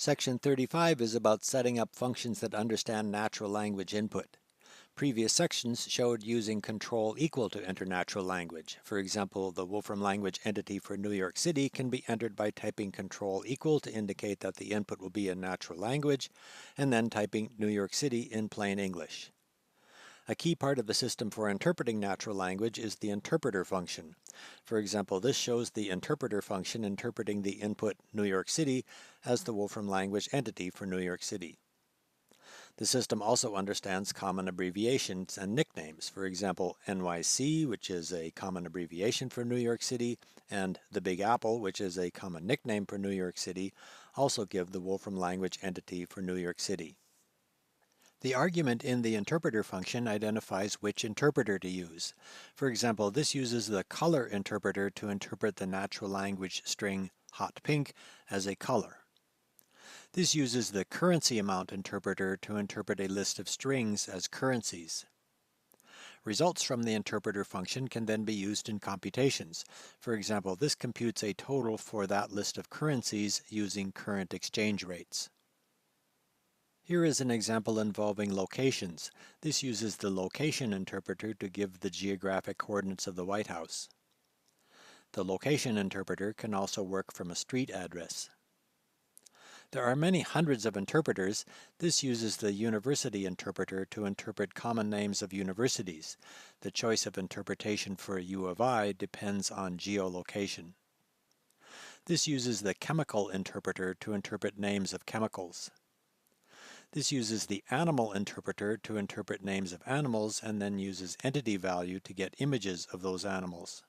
Section 35 is about setting up functions that understand natural language input. Previous sections showed using control equal to enter natural language. For example, the Wolfram Language entity for New York City can be entered by typing control equal to indicate that the input will be in natural language, and then typing New York City in plain English. A key part of the system for interpreting natural language is the interpreter function. For example, this shows the interpreter function interpreting the input New York City as the Wolfram Language entity for New York City. The system also understands common abbreviations and nicknames. For example, NYC, which is a common abbreviation for New York City, and the Big Apple, which is a common nickname for New York City, also give the Wolfram Language entity for New York City. The argument in the interpreter function identifies which interpreter to use. For example, this uses the color interpreter to interpret the natural language string hot pink as a color. This uses the currency amount interpreter to interpret a list of strings as currencies. Results from the interpreter function can then be used in computations. For example, this computes a total for that list of currencies using current exchange rates. Here is an example involving locations. This uses the location interpreter to give the geographic coordinates of the White House. The location interpreter can also work from a street address. There are many hundreds of interpreters. This uses the university interpreter to interpret common names of universities. The choice of interpretation for a U of I depends on geolocation. This uses the chemical interpreter to interpret names of chemicals. This uses the animal interpreter to interpret names of animals and then uses entity value to get images of those animals.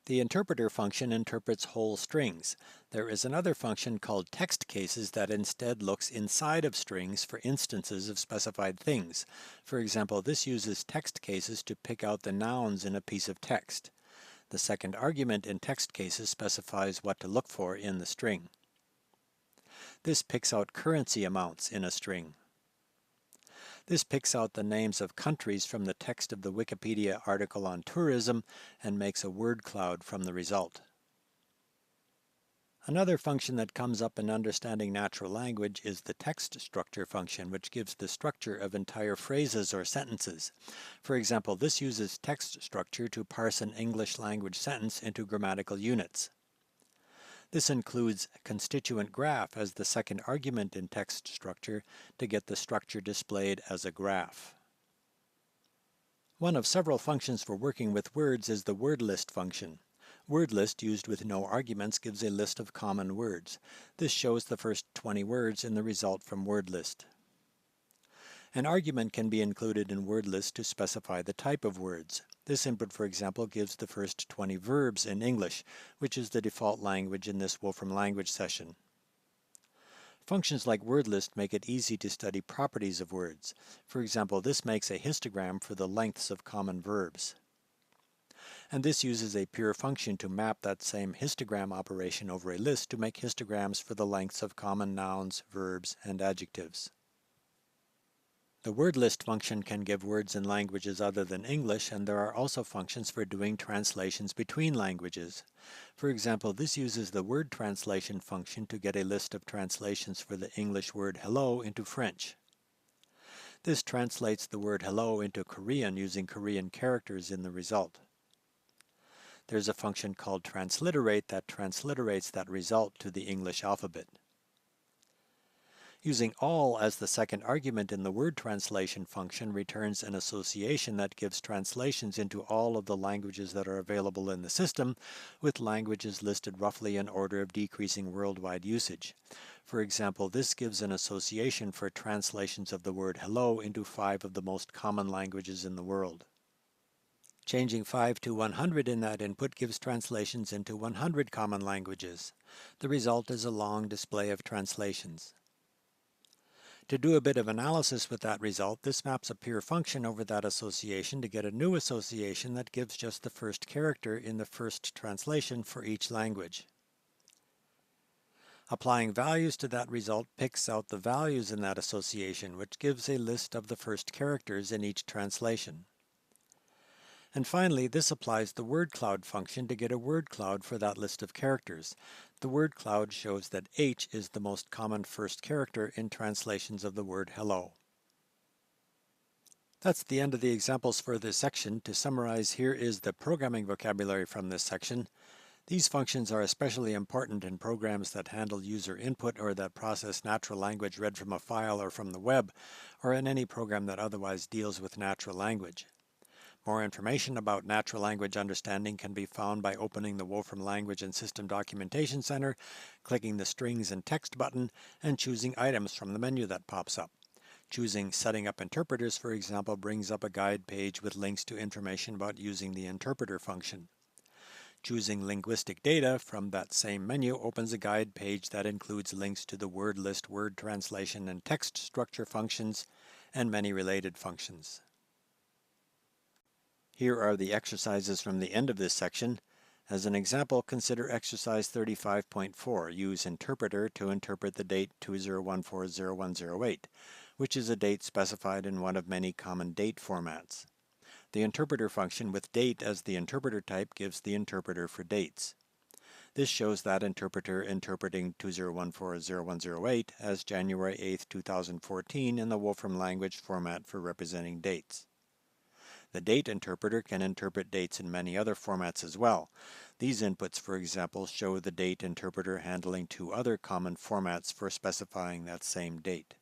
The interpreter function interprets whole strings. There is another function called text cases that instead looks inside of strings for instances of specified things. For example, this uses text cases to pick out the nouns in a piece of text. The second argument in text cases specifies what to look for in the string. This picks out currency amounts in a string. This picks out the names of countries from the text of the Wikipedia article on tourism and makes a word cloud from the result. Another function that comes up in understanding natural language is the text structure function, which gives the structure of entire phrases or sentences. For example, this uses text structure to parse an English language sentence into grammatical units. This includes constituent graph as the second argument in text structure to get the structure displayed as a graph. One of several functions for working with words is the word list function. Word list used with no arguments gives a list of common words. This shows the first 20 words in the result from word list. An argument can be included in word list to specify the type of words. This input, for example, gives the first 20 verbs in English, which is the default language in this Wolfram Language session. Functions like word list make it easy to study properties of words. For example, this makes a histogram for the lengths of common verbs. And this uses a pure function to map that same histogram operation over a list to make histograms for the lengths of common nouns, verbs, and adjectives. The word list function can give words in languages other than English, and there are also functions for doing translations between languages. For example, this uses the word translation function to get a list of translations for the English word hello into French. This translates the word hello into Korean using Korean characters in the result. There's a function called transliterate that transliterates that result to the English alphabet. Using all as the second argument in the word translation function returns an association that gives translations into all of the languages that are available in the system, with languages listed roughly in order of decreasing worldwide usage. For example, this gives an association for translations of the word hello into 5 of the most common languages in the world. Changing 5 to 100 in that input gives translations into 100 common languages. The result is a long display of translations. To do a bit of analysis with that result, this maps a pure function over that association to get a new association that gives just the first character in the first translation for each language. Applying values to that result picks out the values in that association, which gives a list of the first characters in each translation. And finally, this applies the word cloud function to get a word cloud for that list of characters. The word cloud shows that H is the most common first character in translations of the word hello. That's the end of the examples for this section. To summarize, here is the programming vocabulary from this section. These functions are especially important in programs that handle user input or that process natural language read from a file or from the web, or in any program that otherwise deals with natural language. More information about natural language understanding can be found by opening the Wolfram Language and System Documentation Center, clicking the Strings and Text button, and choosing Items from the menu that pops up. Choosing Setting Up Interpreters, for example, brings up a guide page with links to information about using the interpreter function. Choosing Linguistic Data from that same menu opens a guide page that includes links to the word list, word translation, and text structure functions, and many related functions. Here are the exercises from the end of this section. As an example, consider exercise 35.4. Use interpreter to interpret the date 2014-0108, which is a date specified in one of many common date formats. The interpreter function with date as the interpreter type gives the interpreter for dates. This shows that interpreter interpreting 2014-0108 as January 8, 2014 in the Wolfram language format for representing dates. The date interpreter can interpret dates in many other formats as well. These inputs, for example, show the date interpreter handling two other common formats for specifying that same date.